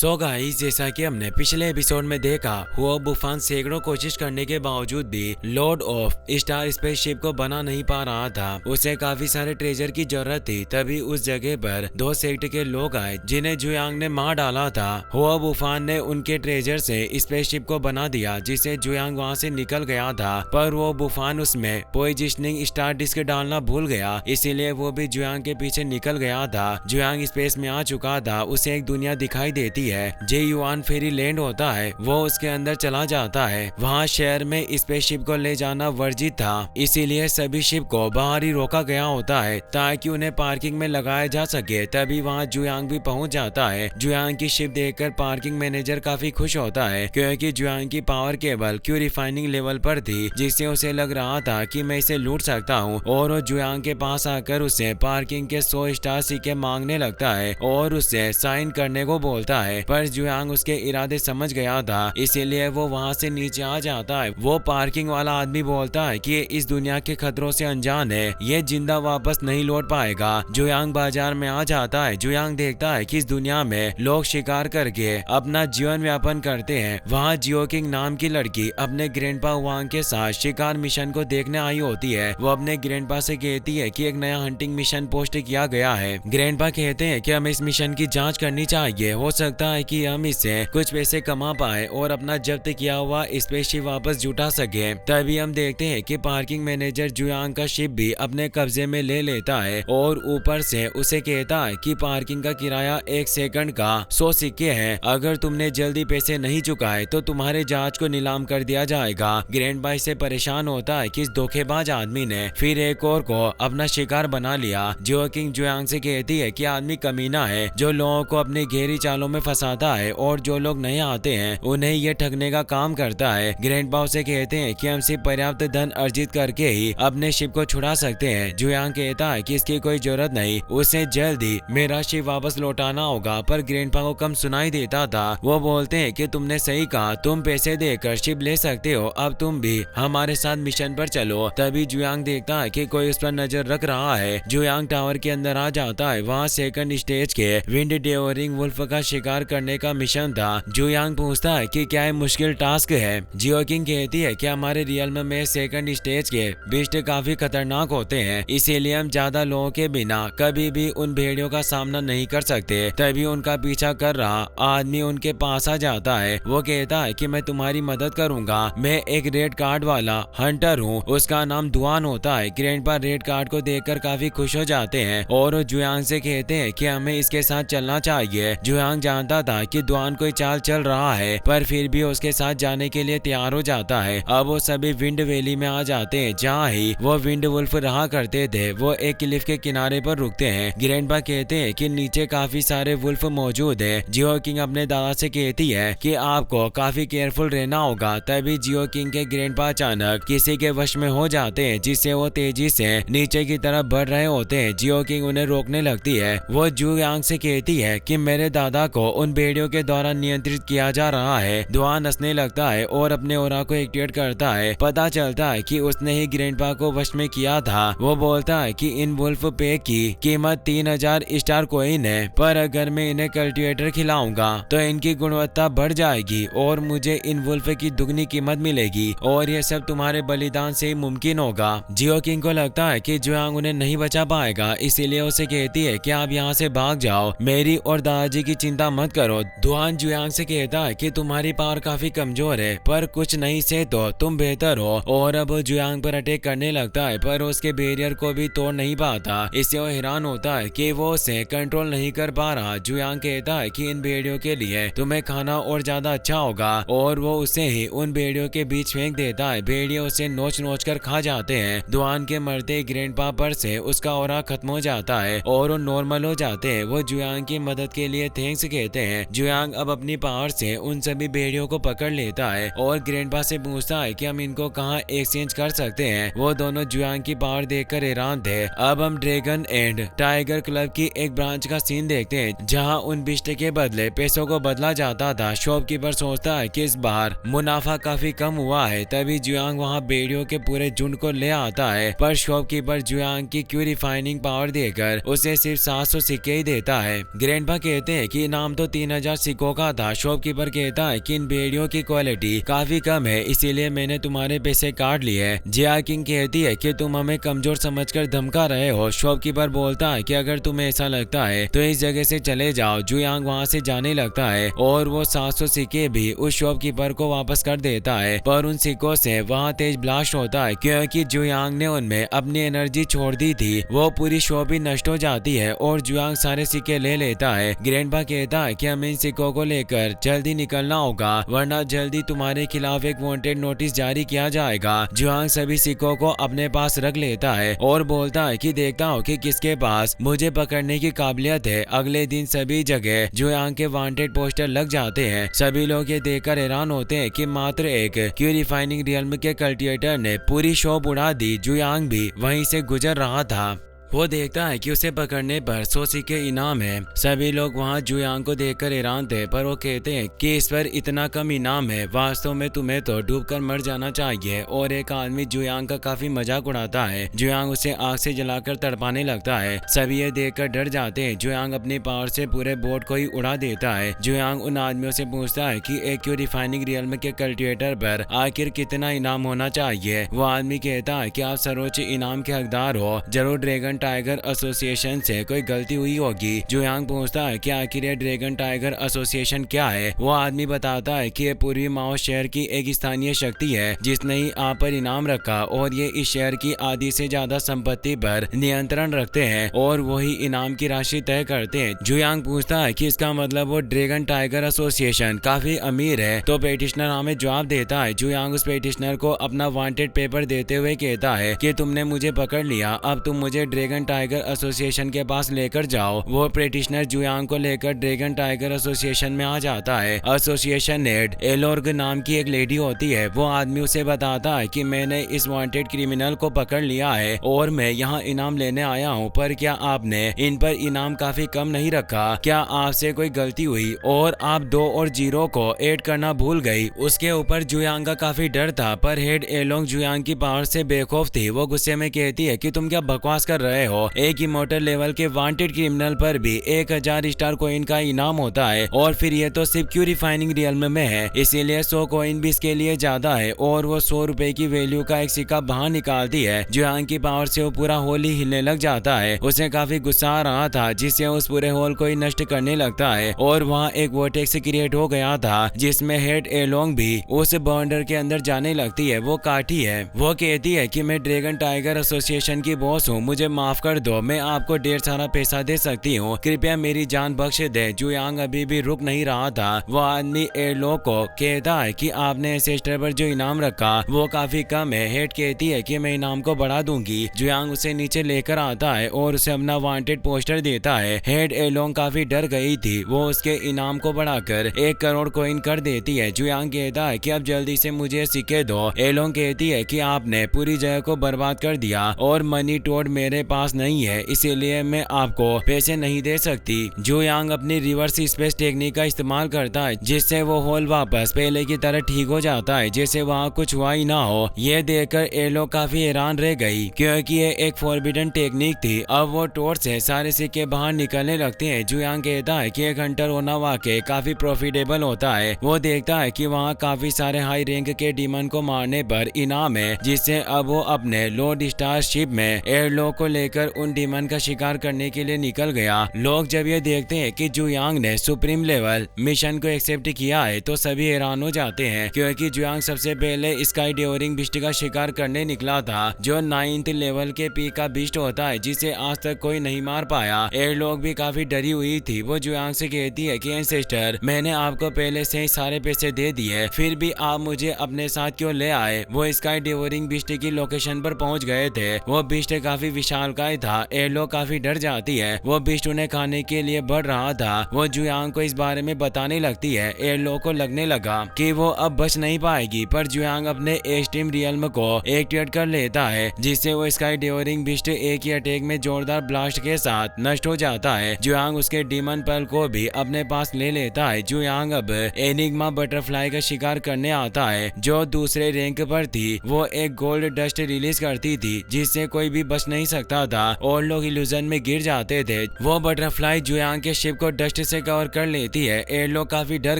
So guys, जैसा कि हमने पिछले एपिसोड में देखा, हुआ बुफान सैकड़ों कोशिश करने के बावजूद भी लॉर्ड ऑफ स्टार स्पेसशिप को बना नहीं पा रहा था। उसे काफी सारे ट्रेजर की जरूरत थी। तभी उस जगह पर दो सेक्ट के लोग आए जिन्हें जुयांग ने मार डाला था। हुआ बुफान ने उनके ट्रेजर से स्पेसशिप को बना दिया, जिससे जुयांग वहां से निकल गया था। पर वो बुफान उसमें पोजिशनिंग स्टार डिस्क डालना भूल गया, इसीलिए वो भी जुयांग के पीछे निकल गया था। जुयांग स्पेस में आ चुका था। उसे एक दुनिया दिखाई देती है। जे युआन फेरी लैंड होता है, वो उसके अंदर चला जाता है। वहाँ शहर में स्पेसशिप को ले जाना वर्जित था, इसीलिए सभी शिप को बाहर ही रोका गया होता है ताकि उन्हें पार्किंग में लगाया जा सके। तभी वहाँ जुयांग भी पहुंच जाता है। जुयांग की शिप देखकर पार्किंग मैनेजर काफी खुश होता है, क्योंकि जुयांग की पावर केवल क्यू रिफाइनिंग लेवल पर थी, जिससे उसे लग रहा था कि मैं इसे लूट सकता हूँ। और वो जुयांग के पास आकर उसे पार्किंग के 100 स्टार सिक्के मांगने लगता है और उसे साइन करने को बोलता है। पर जुयांग उसके इरादे समझ गया था, इसीलिए वो वहां से नीचे आ जाता है। वो पार्किंग वाला आदमी बोलता है कि इस दुनिया के खतरों से अनजान है, ये जिंदा वापस नहीं लौट पाएगा। जुयांग बाजार में आ जाता है। जुयांग देखता है कि इस दुनिया में लोग शिकार करके अपना जीवन यापन करते हैं। वहाँ जियो किंग नाम की लड़की अपने ग्रैंडपा वांग के साथ शिकार मिशन को देखने आई होती है। वो अपने ग्रैंडपा से कहती है कि एक नया हंटिंग मिशन पोस्ट किया गया है। ग्रैंडपा कहते हैं कि हमें इस मिशन की जांच करनी चाहिए, हो सकता है कि हम इससे कुछ पैसे कमा पाए और अपना जब्त किया हुआ स्पेसशिप वापस जुटा सके। तभी हम देखते हैं कि पार्किंग मैनेजर जुयांग का शिप भी अपने कब्जे में ले लेता है और ऊपर से उसे कहता है कि पार्किंग का किराया 1 सेकंड का 100 सिक्के है। अगर तुमने जल्दी पैसे नहीं चुकाए तो तुम्हारे जहाज को नीलाम कर दिया जाएगा। ग्रैंडपा इससे परेशान होता है कि इस धोखेबाज आदमी ने फिर एक और को अपना शिकार बना लिया। जियो किंग जुयांग से कहती है कि आदमी कमीना है जो लोगों को अपनी गहरी चालों में फंसाता है और जो लोग नए आते हैं उन्हें ये ठगने का काम करता है। ग्रैंडपा से कहते हैं कि हम सिर्फ पर्याप्त धन अर्जित करके ही अपने शिप को छुड़ा सकते हैं। जुयांग कहता है कि इसकी कोई जरूरत नहीं, उसे जल्द ही मेरा शिप वापस लौटाना होगा। पर ग्रैंडपा को कम सुनाई देता था। वो बोलते हैं कि तुमने सही कहा, तुम पैसे देकर शिप ले सकते हो, अब तुम भी हमारे साथ मिशन पर चलो। तभी जुयांग देखता है कि कोई उस पर नजर रख रहा है। जुयांग टावर के अंदर आ जाता है। वहाँ सेकंड स्टेज के विंड डेवरिंग वुल्फ का शिकार करने का मिशन था। जुयांग पूछता है कि क्या ये मुश्किल टास्क है। जियो किंग कहती है कि हमारे रियल में सेकंड स्टेज के बीस्ट काफी खतरनाक होते हैं, इसीलिए हम ज्यादा लोगों के बिना कभी भी उन भेड़ियों का सामना नहीं कर सकते। तभी उनका पीछा कर रहा आदमी उनके पास आ जाता है। वो कहता है कि मैं तुम्हारी मदद करूंगा, मैं एक रेड कार्ड वाला हंटर हूँ, उसका नाम दुआन होता है। ग्रैंडपा रेड कार्ड को देखकर काफी खुश हो जाते हैं और जुयांग से कहते हैं कि हमें इसके साथ चलना चाहिए। जुयांग जानता था कि दुआन कोई चाल चल रहा है, पर फिर भी उसके साथ जाने के लिए तैयार हो जाता है। अब वो सभी विंड वैली में आ जाते हैं, जहाँ ही वो विंड वुल्फ रहा करते थे। वो एक क्लिफ के किनारे पर रुकते हैं। ग्रैंडपा कहते हैं कि नीचे काफी सारे वुल्फ मौजूद है। जियो किंग अपने दादा से कहती है कि आपको काफी केयरफुल रहना होगा। तभी जियो किंग के ग्रैंडपा अचानक किसी के वश में हो जाते हैं, जिससे वो तेजी से नीचे की तरफ बढ़ रहे होते हैं। जियो किंग उन्हें रोकने लगती है। वो जुयांग से कहती है कि मेरे दादा को उन भेड़ियों के द्वारा नियंत्रित किया जा रहा है। दुआन हंसने लगता है और अपने ओरा को एक्टिवेट करता है। पता चलता है कि उसने ही ग्रैंडपा को वश में किया था। वो बोलता है कि इन वुल्फ पे की कीमत 3000 स्टार कॉइन है, पर अगर मैं इन्हें कल्टीवेटर खिलाऊंगा तो इनकी गुणवत्ता बढ़ जाएगी और मुझे इन वुल्फ की दुगनी कीमत मिलेगी, और ये सब तुम्हारे बलिदान से ही मुमकिन होगा। जियो किंग को लगता है कि जुयांग उन्हें नहीं बचा पाएगा, इसीलिए उसे कहती है कि आप यहाँ से भाग जाओ, मेरी और दादाजी की चिंता मत करो। दुआन जुयांग से कहता है कि तुम्हारी पावर काफी कमजोर है, पर कुछ नहीं से तो तुम बेहतर हो। और अब जुयांग पर अटैक करने लगता है, पर उसके बैरियर को भी तोड़ नहीं पाता। इससे वो हैरान होता है कि वो उसे कंट्रोल नहीं कर पा रहा। जुयांग कहता है कि इन भेड़ियों के लिए तुम्हें खाना और ज्यादा अच्छा होगा, और वो उसे ही उन भेड़ियों के बीच फेंक देता है। भेड़िए उसे नोच नोच कर खा जाते हैं। दुआन के मरते ग्रैंडपा पर से उसका ऑरा खत्म हो जाता है और वो नॉर्मल हो जाते हैं। वो जुयांग की मदद के लिए थैंक्स कहते हैं। जुयांग अब अपनी पावर से उन सभी भेड़ियों को पकड़ लेता है और ग्रैंडपा से पूछता है कि हम इनको कहाँ एक्सचेंज कर सकते हैं। वो दोनों जुयांग की पावर देखकर हैरान थे। अब हम ड्रैगन एंड टाइगर क्लब की एक ब्रांच का सीन देखते हैं, जहाँ उन बिस्ट के बदले पैसों को बदला जाता था। शॉपकीपर सोचता है कि इस बार मुनाफा काफी कम हुआ है। तभी जुयांग वहाँ भेड़ियों के पूरे झुंड को ले आता है, पर शॉपकीपर जुयांग की क्यू रिफाइनिंग पावर देकर उसे सिर्फ 700 सिक्के ही देता है। ग्रैंडपा कहते हैं कि इनाम तो 3000 सिक्कों का था। शॉपकीपर कहता है कि इन बेड़ियों की क्वालिटी काफी कम है, इसीलिए मैंने तुम्हारे पैसे काट लिए। जिया किंग कहती है कि तुम हमें कमजोर समझकर धमका रहे हो। शॉपकीपर बोलता है कि अगर तुम्हें ऐसा लगता है तो इस जगह से चले जाओ। जुयांग वहां से जाने लगता है और वो 700 सिक्के भी उस शॉपकीपर को वापस कर देता है, पर उन सिक्कों से वहां तेज ब्लास्ट होता है क्योंकि जुयांग ने उनमें अपनी एनर्जी छोड़ दी थी। वो पूरी शॉप ही नष्ट हो जाती है और जुयांग सारे सिक्के ले लेता है। ग्रैंडपा कहता है कि हमें इन सिक्कों को लेकर जल्दी निकलना होगा, वरना जल्दी तुम्हारे खिलाफ एक वांटेड नोटिस जारी किया जाएगा। जुयांग सभी सिक्कों को अपने पास रख लेता है और बोलता है कि देखता हूँ कि किसके पास मुझे पकड़ने की काबिलियत है। अगले दिन सभी जगह जुयांग के वांटेड पोस्टर लग जाते हैं। सभी लोग ये देखकर हैरान होते हैं कि मात्र एक क्यू रिफाइनिंग रियल्म के कल्टिवेटर ने पूरी शॉप उड़ा दी। जुयांग भी वहीं से गुजर रहा था। वो देखता है कि उसे पकड़ने पर 100 सिक्के इनाम है। सभी लोग वहाँ जुयांग को देखकर हैरान थे, पर वो कहते हैं कि इस पर इतना कम इनाम है, वास्तव में तुम्हें तो डूबकर मर जाना चाहिए। और एक आदमी जुयांग का काफी मजाक उड़ाता है। जुयांग उसे आग से जलाकर तड़पाने लगता है। सभी ये देखकर डर जाते हैं। जुयांग अपनी पावर से पूरे बोट को ही उड़ा देता है। जुयांग उन आदमियों से पूछता है कि एक क्यू रिफाइनिंग रियल्म के कल्टिवेटर पर आखिर कितना इनाम होना चाहिए। वो आदमी कहता है कि आप सर्वोच्च इनाम के हकदार हो, जरूर ड्रैगन टाइगर एसोसिएशन से कोई गलती हुई होगी। जुयांग पूछता है कि आखिर ये ड्रैगन टाइगर एसोसिएशन क्या है। वो आदमी बताता है कि ये पूर्वी माओ शहर की एक स्थानीय शक्ति है जिसने ही आप पर इनाम रखा और ये इस शहर की आधी से ज्यादा संपत्ति पर नियंत्रण रखते हैं और वही इनाम की राशि तय करते हैं। जुयांग पूछता है कि इसका मतलब वो ड्रैगन टाइगर एसोसिएशन काफी अमीर है। तो पेटिशनर हमें जवाब देता है। जुयांग उस पेटिशनर को अपना वांटेड पेपर देते हुए कहता है कि तुमने मुझे पकड़ लिया, अब तुम मुझे ड्रैगन टाइगर एसोसिएशन के पास लेकर जाओ। वो पेटिशनर जुयांग को लेकर ड्रैगन टाइगर एसोसिएशन में आ जाता है। एसोसिएशन हेड एलोर्ग नाम की एक लेडी होती है। वो आदमी उसे बताता है कि मैंने इस वांटेड क्रिमिनल को पकड़ लिया है और मैं यहाँ इनाम लेने आया हूँ, पर क्या आपने इन पर इनाम काफी कम नहीं रखा? क्या आपसे कोई गलती हुई और आप 2 और 0 को ऐड करना भूल गई? उसके ऊपर जुयांग का काफी डर था, पर हेड एलोंग जुयांग की पावर से बेखौफ थी। वो गुस्से में कहती है कि तुम क्या बकवास कर रहे हो? एक इमोर्टल लेवल के वांटेड क्रिमिनल पर भी 1000 स्टार कॉइन का इनाम होता है और फिर ये तो सिर्फ क्यू रिफाइनिंग रियल्म में है, इसीलिए 100 कॉइन भी इसके लिए ज्यादा है। और वो 100 रुपए की वैल्यू का एक सिक्का बाहर निकालती है। जुयांग की पावर से वो पूरा हॉल ही हिलने लग जाता है। उसे काफी गुस्सा आ रहा था, जिससे उस पूरे हॉल को ही नष्ट करने लगता है और वहाँ एक वोर्टेक्स क्रिएट हो गया था जिसमें हेड एलोंग भी उस बाउंडर के अंदर जाने लगती है। वो काठी है। वो कहती है कि मैं ड्रैगन टाइगर एसोसिएशन की बॉस हूँ, मुझे माफ कर दो, मैं आपको ढेर सारा पैसा दे सकती हूँ, कृपया मेरी जान बख्श दे। जुयांग अभी भी रुक नहीं रहा था। वो आदमी एलो को कहता है कि आपने एसेस्टर पर जो इनाम रखा वो काफी कम है। हेड कहती है कि मैं इनाम को बढ़ा दूंगी। जुयांग उसे नीचे लेकर आता है और उसे अपना वांटेड पोस्टर देता है। हेड एलोंग काफी डर गई थी। वो उसके इनाम को बढ़ाकर 1 करोड़ कॉइन कर देती है। जुयांग कहता है कि अब जल्दी से मुझे सिक्के दो। एलोंग कहती है कि आपने पूरी जगह को बर्बाद कर दिया और मनी टोड मेरे पास नहीं है, इसीलिए मैं आपको पैसे नहीं दे सकती। जुयांग अपनी रिवर्स स्पेस टेक्निक का इस्तेमाल करता है, जिससे वो हॉल वापस पहले की तरह ठीक हो जाता है, जैसे वहाँ कुछ हुआ ही ना हो। ये देखकर एलो काफी हैरान रह गई क्योंकि ये एक फॉरबिडन टेक्निक थी। अब वो टोर्च से सारे सिक्के बाहर निकलने लगते हैं। जुयांग कहता है कि एक हंटर होना वाकई काफी प्रॉफिटेबल होता है। वो देखता है कि वहाँ काफी सारे हाई रैंक के डीमन को मारने पर इनाम है, जिससे अब वो अपने लॉर्ड स्टार शिप में एयरलॉक को लेकर उन डीमन का शिकार करने के लिए निकल गया। लोग जब ये देखते हैं कि जुयांग ने सुप्रीम लेवल मिशन को एक्सेप्ट किया है तो सभी हैरान हो जाते हैं, क्योंकि जुयांग सबसे पहले स्काई डेवरिंग बिस्ट का शिकार करने निकला था, जो 9th लेवल के पी का बिस्ट होता है, जिसे आज तक कोई नहीं मार पाया। एयरलॉक भी काफी डरी हुई थी। वो जुयांग से कहती है कि एंसेस्टर, मैंने आपको पहले से ही सारे पैसे दे दिए, फिर भी आप मुझे अपने साथ क्यों ले आए? वो स्काई डेवरिंग बिस्ट की लोकेशन पर पहुंच गए थे। वो बिस्ट काफी विशालकाय था। एयरलॉक काफी डर जाती है। वो बिस्ट उन्हें खाने के लिए बढ़ रहा था। वो जुयांग को इस बारे में बताने लगती है। एयरलॉक को लगने लगा कि वो अब बच नहीं पाएगी, पर जुयांग अपने एक्सट्रीम रियल्म को एक्टिवेट कर लेता है, जिससे वो स्काई डेवरिंग बिस्ट एक ही अटैक में जोरदार ब्लास्ट के साथ नष्ट हो जाता है। जुयांग उसके डीमन पर्ल को भी अपने पास ले लेता है। जुयांग अब एनिग्मा बटरफ्लाई का शिकार करने आता है, जो दूसरे रैंक पर थी। वो एक गोल्ड डस्ट रिलीज करती थी, जिससे कोई भी बच नहीं सकता होता था और लोग इल्यूजन में गिर जाते थे। वो बटरफ्लाई जुयांग के शिप को डस्ट से कवर कर लेती है। एयरलॉक काफी डर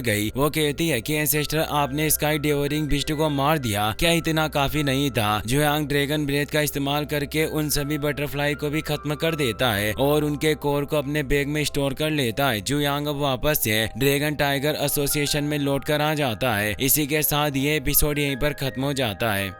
गई। वो कहती है कि एंसेस्टर आपने स्काई डेवोरिंग बिस्ट को मार दिया, क्या इतना काफी नहीं था? जुयांग ड्रैगन ब्रेथ का इस्तेमाल करके उन सभी बटरफ्लाई को भी खत्म कर देता है और उनके कोर को अपने बैग में स्टोर कर लेता है। जुयांग अब वापस से ड्रैगन टाइगर एसोसिएशन में लौट कर आ जाता है। इसी के साथ ये एपिसोड यहीं पर खत्म हो जाता है।